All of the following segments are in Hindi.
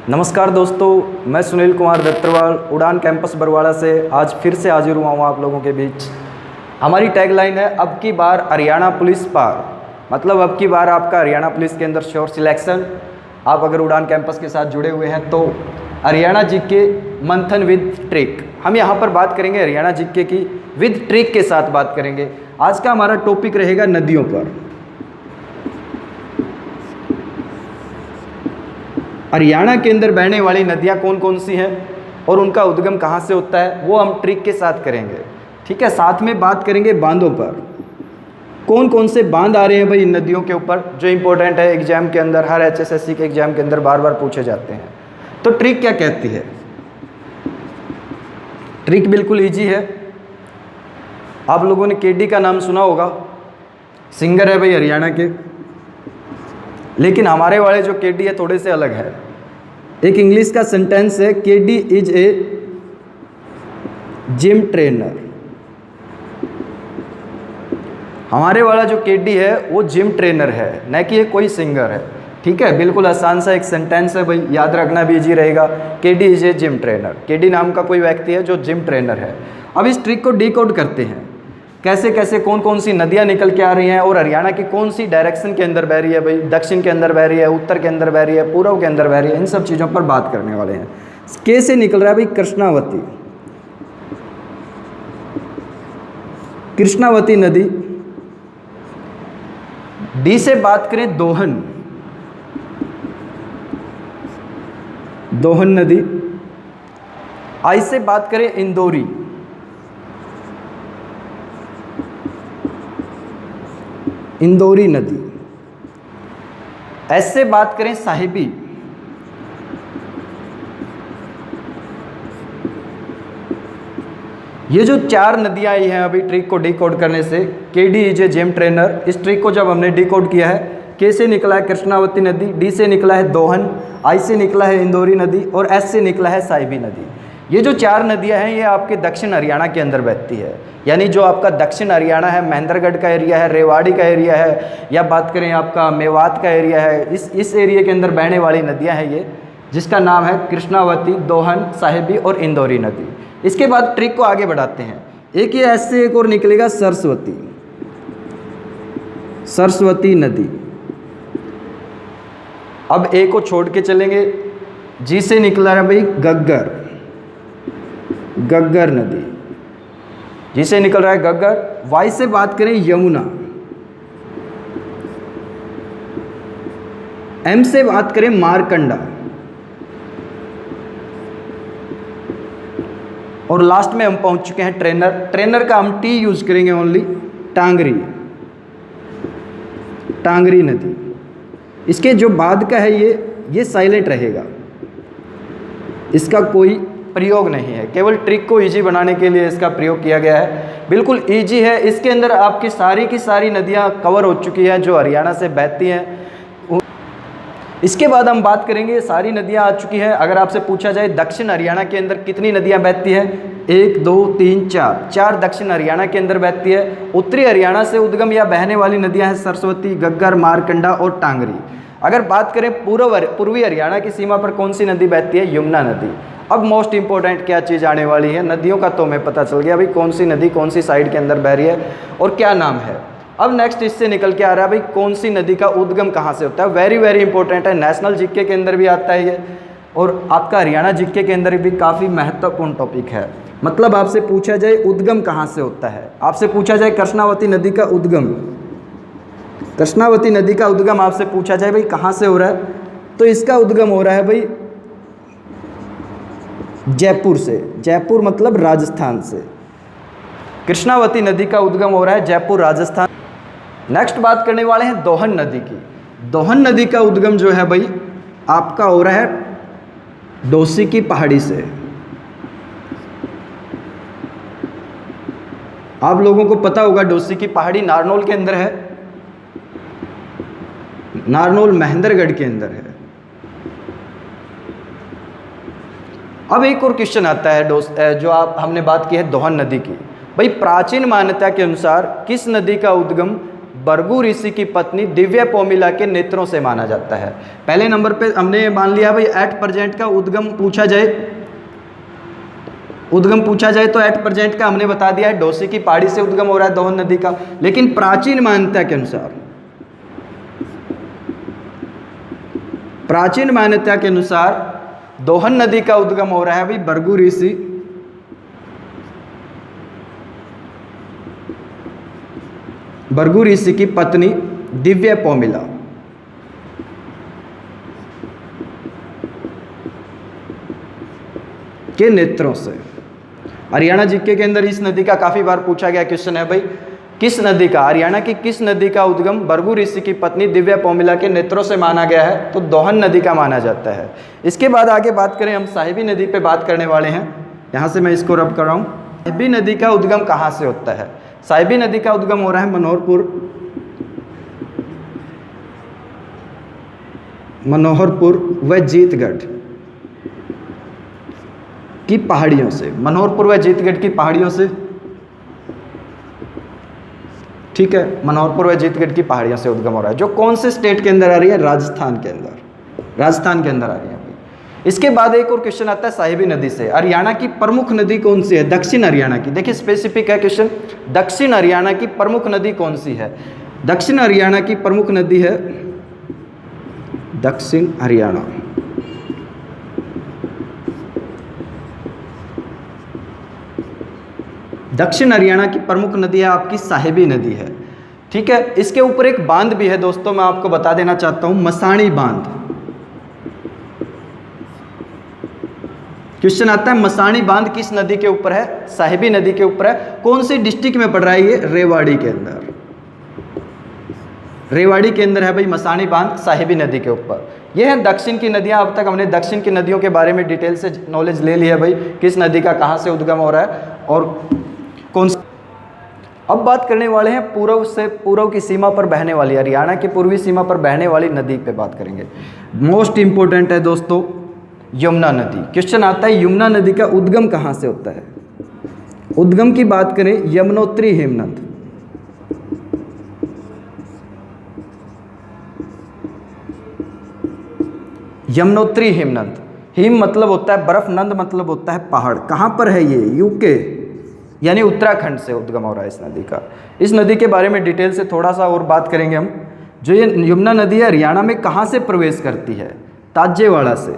नमस्कार दोस्तों, मैं सुनील कुमार दत्तरवाल उड़ान कैंपस बरवाड़ा से आज फिर से हाजिर हुआ हूँ आप लोगों के बीच। हमारी टैगलाइन है अब की बार हरियाणा पुलिस पार, मतलब अब की बार आपका हरियाणा पुलिस के अंदर श्योर सिलेक्शन। आप अगर उड़ान कैंपस के साथ जुड़े हुए हैं तो हरियाणा जीके मंथन विद ट्रिक, हम यहाँ पर बात करेंगे हरियाणा जीके की विद ट्रिक के साथ बात करेंगे। आज का हमारा टॉपिक रहेगा नदियों पर। हरियाणा के अंदर बहने वाली नदियाँ कौन कौन सी हैं और उनका उद्गम कहाँ से होता है वो हम ट्रिक के साथ करेंगे। ठीक है, साथ में बात करेंगे बांधों पर, कौन कौन से बांध आ रहे हैं भाई इन नदियों के ऊपर, जो इंपॉर्टेंट है एग्जाम के अंदर, हर HSSC के एग्जाम के अंदर बार बार पूछे जाते हैं। तो ट्रिक क्या कहती है? ट्रिक बिल्कुल ईजी है। आप लोगों ने केडी का नाम सुना होगा, सिंगर है भाई हरियाणा के, लेकिन हमारे वाले जो केडी है थोड़े से अलग है। एक इंग्लिश का सेंटेंस है, KD is a gym trainer. हमारे वाला जो केडी है वो जिम ट्रेनर है, न कि ये कोई सिंगर है। ठीक है, बिल्कुल आसान सा एक सेंटेंस है भाई, याद रखना भी इजी रहेगा। KD is a gym trainer, KD नाम का कोई व्यक्ति है जो जिम ट्रेनर है। अब इस ट्रिक को डिकोड करते हैं, कैसे कैसे कौन कौन सी नदियाँ निकल के आ रही हैं और हरियाणा की कौन सी डायरेक्शन के अंदर बह रही है भाई, दक्षिण के अंदर बह रही है, उत्तर के अंदर बह रही है, पूर्व के अंदर बह रही है, इन सब चीज़ों पर बात करने वाले हैं। के से निकल रहा है भाई कृष्णावती, कृष्णावती नदी। डी से बात करें दोहन, दोहन नदी। आई से बात करें इंदौरी, इंदौरी नदी। एस से बात करें साहिबी, ये जो चार नदियां आई हैं अभी ट्रिक को डिकोड करने से, KD is a gym trainer, इस ट्रिक को जब हमने डिकोड किया है, के से निकला है कृष्णावती नदी, डी से निकला है दोहन, आई से निकला है इंदौरी नदी और एस से निकला है साहिबी नदी। ये जो चार नदियां हैं ये आपके दक्षिण हरियाणा के अंदर बहती है, यानी जो आपका दक्षिण हरियाणा है, महेंद्रगढ़ का एरिया है, रेवाड़ी का एरिया है, या बात करें आपका मेवात का एरिया है, इस एरिया के अंदर बहने वाली नदियां हैं ये, जिसका नाम है कृष्णावती, दोहन, साहिबी और इंदौरी नदी। इसके बाद ट्रिक को आगे बढ़ाते हैं। एक ये ऐसे एक और निकलेगा सरस्वती, सरस्वती नदी। अब ए को छोड़ के चलेंगे, जी से निकला है भाई गग्गर, गग्गर नदी, जिसे निकल रहा है गग्गर। वाई से बात करें यमुना, एम से बात करें मारकंडा, और लास्ट में हम पहुंच चुके हैं ट्रेनर। ट्रेनर का हम टी यूज करेंगे ओनली, टांगरी, टांगरी नदी। इसके जो बाद का है ये साइलेंट रहेगा, इसका कोई प्रयोग नहीं है, केवल ट्रिक को इजी बनाने के लिए इसका प्रयोग किया गया है। बिल्कुल इजी है, इसके अंदर आपकी सारी की सारी नदियां कवर हो चुकी हैं जो हरियाणा से बहती हैं। इसके बाद हम बात करेंगे, सारी नदियां आ चुकी हैं। अगर आपसे पूछा जाए दक्षिण हरियाणा के अंदर कितनी नदियां बहती हैं, 1 2 3 4, 4 दक्षिण हरियाणा के अंदर बहती है। उत्तरी हरियाणा से उद्गम या बहने वाली नदियां हैं सरस्वती, गग्गर, मारकंडा और टांगरी। अगर बात करें पूर्वी हरियाणा की सीमा पर कौन सी नदी बहती है, यमुना नदी। अब मोस्ट इंपॉर्टेंट क्या चीज़ आने वाली है, नदियों का तो हमें पता चल गया भाई कौन सी नदी कौन सी साइड के अंदर बह रही है और क्या नाम है। अब नेक्स्ट इससे निकल के आ रहा है भाई कौन सी नदी का उद्गम कहाँ से होता है। वेरी वेरी इंपॉर्टेंट है, नेशनल जीके के अंदर भी आता है ये, और आपका हरियाणा जीके के अंदर भी काफ़ी महत्वपूर्ण टॉपिक है। मतलब आपसे पूछा जाए उद्गम कहाँ से होता है, आपसे पूछा जाए कृष्णावती नदी का उद्गम, कृष्णावती नदी का उद्गम आपसे पूछा जाए भाई कहाँ से हो रहा है, तो इसका उद्गम हो रहा है भाई जयपुर से, जयपुर मतलब राजस्थान से। कृष्णावती नदी का उद्गम हो रहा है जयपुर, राजस्थान। नेक्स्ट बात करने वाले हैं दोहन नदी की। दोहन नदी का उद्गम जो है भाई आपका हो रहा है डोसी की पहाड़ी से। आप लोगों को पता होगा डोसी की पहाड़ी नारनौल के अंदर है, नारनौल महेंद्रगढ़ के अंदर है। अब एक और क्वेश्चन आता है जो हमने बात की है दोहन नदी की। भाई प्राचीन मान्यता के अनुसार किस नदी का उद्गम भृगु ऋषि की पत्नी दिव्या पोमिला के नेत्रों से माना जाता है। पहले नंबर पे हमने मान लिया भाई एट प्रेजेंट का उद्गम पूछा जाए, तो एट प्रेजेंट का हमने बता दिया है डोसी की पहाड़ी से उद्गम हो रहा है दोहन नदी का। लेकिन प्राचीन मान्यता के अनुसार दोहन नदी का उद्गम हो रहा है भाई भृगु ऋषि की पत्नी दिव्या पोमिला के नेत्रों से। हरियाणा जीके के अंदर इस नदी का काफी बार पूछा गया क्वेश्चन है भाई, किस नदी का, हरियाणा की किस नदी का उद्गम भृगु ऋषि की पत्नी दिव्या पोमिला के नेत्रों से माना गया है, तो दोहन नदी का माना जाता है। इसके बाद आगे बात करें हम साहिबी नदी पे बात करने वाले हैं। यहाँ से मैं इसको रब कर रहा हूँ। साहिबी नदी का उद्गम कहाँ से होता है? साहिबी नदी का उद्गम हो रहा है मनोहरपुर व जीतगढ़ की पहाड़ियों से, मनोहरपुर व जीतगढ़ की पहाड़ियों से, ठीक है, मनोहरपुर व जीतगढ़ की पहाड़ियों से उद्गम हो रहा है, जो कौन से स्टेट के अंदर आ रही है? राजस्थान के अंदर आ रही है। इसके बाद एक और क्वेश्चन आता है साहिबी नदी से, हरियाणा की प्रमुख नदी कौन सी है? दक्षिण हरियाणा की, देखिए स्पेसिफिक है क्वेश्चन, दक्षिण हरियाणा की प्रमुख नदी कौन सी है? दक्षिण हरियाणा की प्रमुख नदी है दक्षिण हरियाणा, दक्षिण हरियाणा की प्रमुख नदी है आपकी साहिबी नदी है, ठीक है। इसके ऊपर एक बांध भी है दोस्तों, मैं आपको बता देना चाहता हूं, मसाणी बांध। क्वेश्चन आता है मसाणी बांध किस नदी के ऊपर है? साहिबी नदी के ऊपर है। कौन सी डिस्ट्रिक्ट में पड़ रहा है ये? रेवाड़ी के अंदर, रेवाड़ी के अंदर है भाई मसाणी बांध, साहिबी नदी के ऊपर। ये है दक्षिण की नदियां। अब तक हमने दक्षिण की नदियों के बारे में डिटेल से नॉलेज ले लिया भाई, किस नदी का कहां से उद्गम हो रहा है और कौन सा। अब बात करने वाले हैं पूर्व की सीमा पर बहने वाली, हरियाणा की पूर्वी सीमा पर बहने वाली नदी पे बात करेंगे। मोस्ट इंपोर्टेंट है दोस्तों यमुना नदी। क्वेश्चन आता है यमुना नदी का उद्गम कहां से होता है? उद्गम की बात करें यमुनोत्री हेमनद, यमुनोत्री हेमनद। हिम मतलब होता है बर्फ, नंद मतलब होता है पहाड़। कहां पर है ये? यूके यानी उत्तराखंड से उद्गम हो रहा है इस नदी का। इस नदी के बारे में डिटेल से थोड़ा सा और बात करेंगे हम। जो ये यमुना नदी है हरियाणा में कहां से प्रवेश करती है? ताजेवाड़ा से,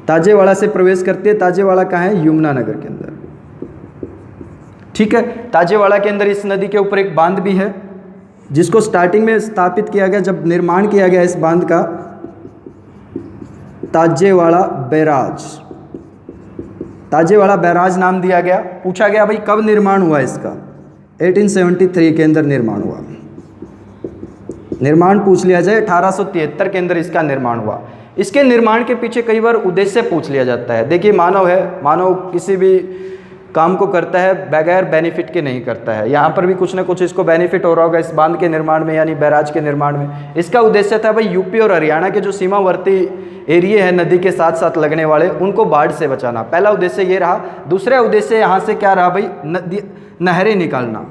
ताजेवाड़ा से प्रवेश करती है। ताजेवाड़ा कहाँ है? यमुनानगर के अंदर, ठीक है। ताजेवाड़ा के अंदर इस नदी के ऊपर एक बांध भी है, जिसको स्टार्टिंग में स्थापित किया गया, जब निर्माण किया गया इस बांध का, ताजेवाड़ा बैराज, ताजेवाड़ा बैराज नाम दिया गया। पूछा गया भाई कब निर्माण हुआ इसका? 1873 के अंदर निर्माण हुआ। निर्माण पूछ लिया जाए, 1873 के अंदर इसका निर्माण हुआ। इसके निर्माण के पीछे कई बार उद्देश्य पूछ लिया जाता है। देखिए मानव है, मानव किसी भी काम को करता है बगैर बेनिफिट के नहीं करता है। यहाँ पर भी कुछ ना कुछ इसको बेनिफिट हो रहा होगा इस बांध के निर्माण में, यानी बैराज के निर्माण में। इसका उद्देश्य था भाई यूपी और हरियाणा के जो सीमावर्ती एरिए हैं नदी के साथ साथ लगने वाले, उनको बाढ़ से बचाना। पहला उद्देश्य ये रहा। दूसरा उद्देश्य यहाँ से क्या रहा भाई? नहरें निकालना,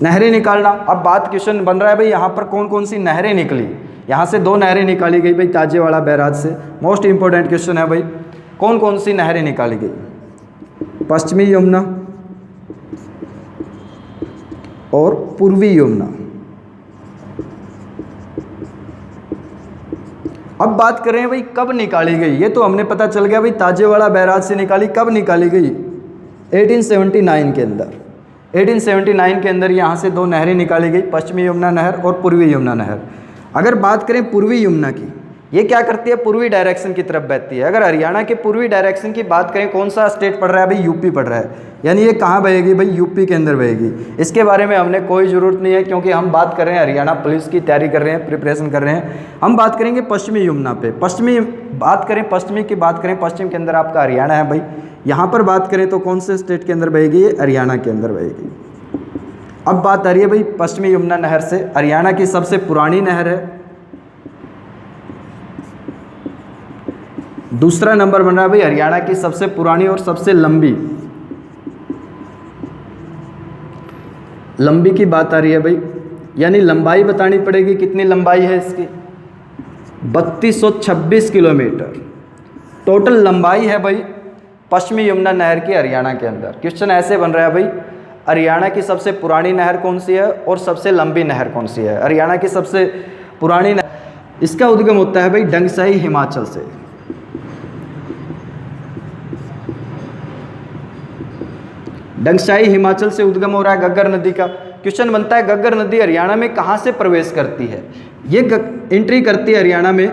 नहरें निकालना। अब बात क्वेश्चन बन रहा है भाई यहाँ पर कौन कौन सी नहरें निकली? यहाँ से 2 नहरें निकाली गई भाई ताजेवाड़ा बैराज से। मोस्ट इंपॉर्टेंट क्वेश्चन है भाई, कौन कौन सी नहरें निकाली गई? पश्चिमी यमुना और पूर्वी यमुना। अब बात करें भाई कब निकाली गई, ये तो हमने पता चल गया भाई ताजेवाड़ा बैराज से निकाली। कब निकाली गई? 1879 के अंदर। 1879 के अंदर यहाँ से 2 नहरें निकाली गई, पश्चिमी यमुना नहर और पूर्वी यमुना नहर। अगर बात करें पूर्वी यमुना की, ये क्या करती है? पूर्वी डायरेक्शन की तरफ बहती है। अगर हरियाणा के पूर्वी डायरेक्शन की बात करें, कौन सा स्टेट पड़ रहा है भाई? यूपी पड़ रहा है, यानी ये कहाँ बहेगी भाई? यूपी के अंदर बहेगी। इसके बारे में हमने कोई ज़रूरत नहीं है, क्योंकि हम बात कर रहे हैं हरियाणा पुलिस की तैयारी कर रहे हैं, प्रिपरेशन कर रहे हैं। हम बात करेंगे पश्चिमी यमुना पे। पश्चिमी की बात करें, पश्चिम के अंदर आपका हरियाणा है भाई। यहाँ पर बात करें तो कौन से स्टेट के अंदर बहेगी? ये हरियाणा के अंदर बहेगी। अब बात आ रही है भाई पश्चिमी यमुना नहर से। हरियाणा की सबसे पुरानी नहर है। दूसरा नंबर बन रहा है भाई हरियाणा की सबसे पुरानी और सबसे लंबी। लंबी की बात आ रही है भाई, यानी लंबाई बतानी पड़ेगी, कितनी लंबाई है इसकी 3226 किलोमीटर टोटल लंबाई है भाई पश्चिमी यमुना नहर की हरियाणा के अंदर। क्वेश्चन ऐसे बन रहा है भाई, हरियाणा की सबसे पुरानी नहर कौन सी है और सबसे लंबी नहर कौन सी है? हरियाणा की सबसे पुरानी नहर, इसका उद्गम होता है भाई डंगसाई हिमाचल से। डंगसाई हिमाचल से उद्गम हो रहा है घग्गर नदी का। क्वेश्चन बनता है घग्गर नदी हरियाणा में कहां से प्रवेश करती है? ये एंट्री करती है हरियाणा में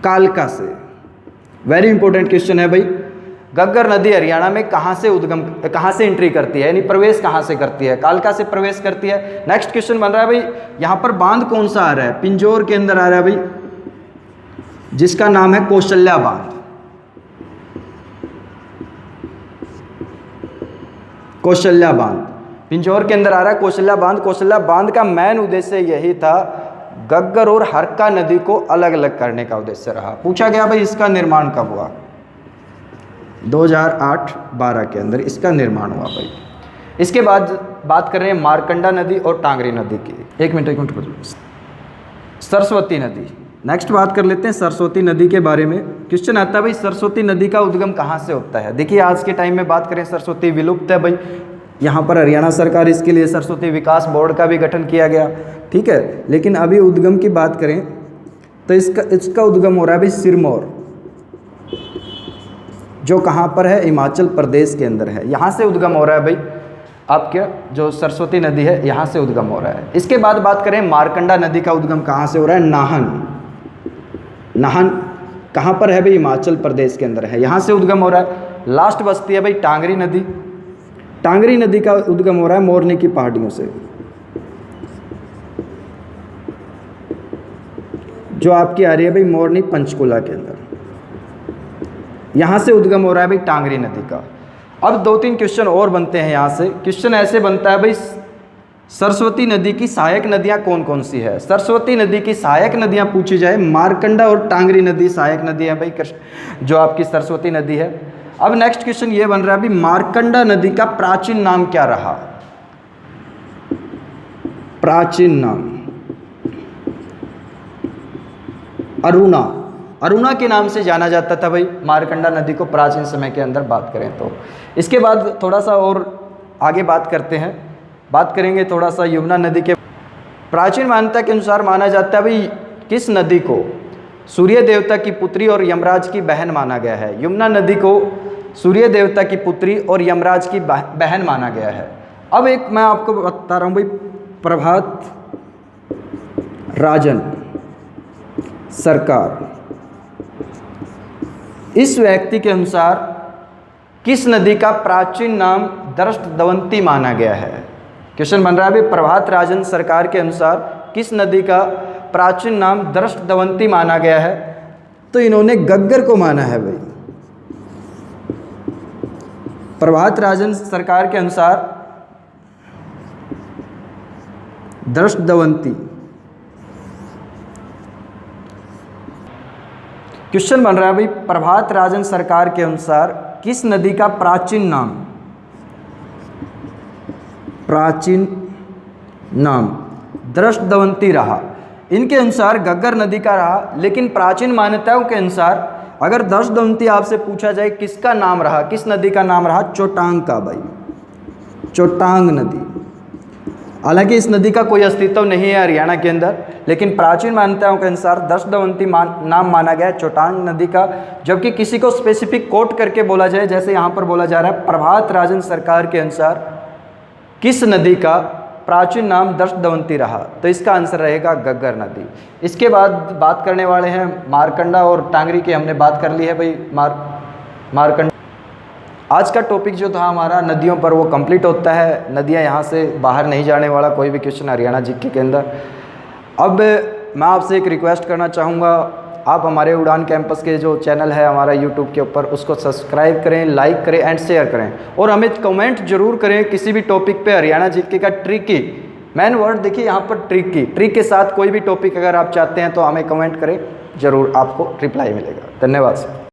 कालका से। वेरी इंपॉर्टेंट क्वेश्चन है भाई, घग्गर नदी हरियाणा में कहां से एंट्री करती है, यानी प्रवेश कहां से करती है? कालका से प्रवेश करती है। नेक्स्ट क्वेश्चन बन रहा है भाई, यहां पर बांध कौन सा आ रहा है? पिंजौर के अंदर आ रहा है भाई, जिसका नाम है कौशल्या बांध। कौशल्या बांध पिंजौर के अंदर आ रहा है कौशल्या बांध। कौशल्या बांध का मेन उद्देश्य यही था, घग्गर और हरका नदी को अलग अलग करने का उद्देश्य रहा। पूछा गया भाई इसका निर्माण कब हुआ? 2008-12 के अंदर इसका निर्माण हुआ भाई। इसके बाद बात कर रहे हैं मारकंडा नदी और टांगरी नदी की। एक मिनट सरस्वती नदी। नेक्स्ट बात कर लेते हैं सरस्वती नदी के बारे में। क्वेश्चन आता है भाई सरस्वती नदी का उद्गम कहाँ से होता है? देखिए आज के टाइम में बात करें सरस्वती विलुप्त है भाई। यहाँ पर हरियाणा सरकार इसके लिए सरस्वती विकास बोर्ड का भी गठन किया गया, ठीक है। लेकिन अभी उद्गम की बात करें तो इसका उद्गम हो रहा है भाई सिरमौर, जो कहाँ पर है? हिमाचल प्रदेश के अंदर है। यहाँ से उद्गम हो रहा है भाई आपके जो सरस्वती नदी है, यहाँ से उद्गम हो रहा है। इसके बाद बात करें मारकंडा नदी का उद्गम कहाँ से हो रहा है? नाहन। नाहन कहाँ पर है भाई? हिमाचल प्रदेश के अंदर है, यहाँ से उद्गम हो रहा है। लास्ट बचती है भाई टांगरी नदी। टांगरी नदी का उद्गम हो रहा है मोरनी की पहाड़ियों से, जो आपकी आ रही है भाई मोरनी पंचकुला के अंदर, यहाँ से उद्गम हो रहा है भाई टांगरी नदी का। अब 2-3 क्वेश्चन और बनते हैं यहाँ से। क्वेश्चन ऐसे बनता है भाई सरस्वती नदी की सहायक नदियाँ कौन कौन सी है? सरस्वती नदी की सहायक नदियाँ पूछी जाए, मारकंडा और टांगरी नदी सहायक नदी है भाई जो आपकी सरस्वती नदी है। अब नेक्स्ट क्वेश्चन ये बन रहा है भाई मारकंडा नदी का प्राचीन नाम क्या रहा? प्राचीन नाम अरुणा। अरुणा के नाम से जाना जाता था भाई मारकंडा नदी को प्राचीन समय के अंदर बात करें तो। इसके बाद थोड़ा सा और आगे बात करते हैं, बात करेंगे थोड़ा सा यमुना नदी के। प्राचीन मान्यता के अनुसार माना जाता है भाई किस नदी को सूर्य देवता की पुत्री और यमराज की बहन माना गया है? यमुना नदी को सूर्य देवता की पुत्री और यमराज की बहन माना गया है। अब एक मैं आपको बता रहा हूँ भाई, प्रभात राजन सरकार, इस व्यक्ति के अनुसार किस नदी का प्राचीन नाम दृष्टद्वंती माना गया है? क्वेश्चन बन रहा है भाई प्रभात राजन सरकार के अनुसार किस नदी का प्राचीन नाम दृष्टद्वंती माना गया है? तो इन्होंने घग्गर को माना है भाई। प्रभात राजन सरकार के अनुसार दृष्टद्वंती। क्वेश्चन बन रहा है भाई प्रभात राजन सरकार के अनुसार किस नदी का प्राचीन नाम दृष्टद्वंती रहा? इनके अनुसार घग्गर नदी का रहा, लेकिन प्राचीन मान्यताओं के अनुसार अगर दृष्टद्वंती आपसे पूछा जाए किसका नाम रहा, किस नदी का नाम रहा? चोटांग का भाई, चोटांग नदी। हालांकि इस नदी का कोई अस्तित्व नहीं है हरियाणा के अंदर, लेकिन प्राचीन मान्यताओं के अनुसार दृष्टद्वंती नाम माना गया है चोटांग नदी का। जबकि किसी को स्पेसिफिक कोट करके बोला जाए, जैसे यहाँ पर बोला जा रहा है प्रभात राजन सरकार के अनुसार किस नदी का प्राचीन नाम दृष्टद्वंती रहा, तो इसका आंसर रहेगा घग्गर नदी। इसके बाद बात करने वाले हैं मारकंडा और टांगरी की। हमने बात कर ली है भाई मारकंडा। आज का टॉपिक जो था हमारा नदियों पर, वो कंप्लीट होता है। नदियाँ यहाँ से बाहर नहीं जाने वाला कोई भी क्वेश्चन हरियाणा जीके के अंदर। अब मैं आपसे एक रिक्वेस्ट करना चाहूँगा, आप हमारे उड़ान कैंपस के जो चैनल है हमारा यूट्यूब के ऊपर, उसको सब्सक्राइब करें, लाइक करें एंड शेयर करें, और हमें कमेंट जरूर करें किसी भी टॉपिक पे हरियाणा जीके का ट्रिकी, मैन वर्ड देखिए यहाँ पर ट्रिक के साथ कोई भी टॉपिक अगर आप चाहते हैं तो हमें कमेंट करें, ज़रूर आपको रिप्लाई मिलेगा। धन्यवाद।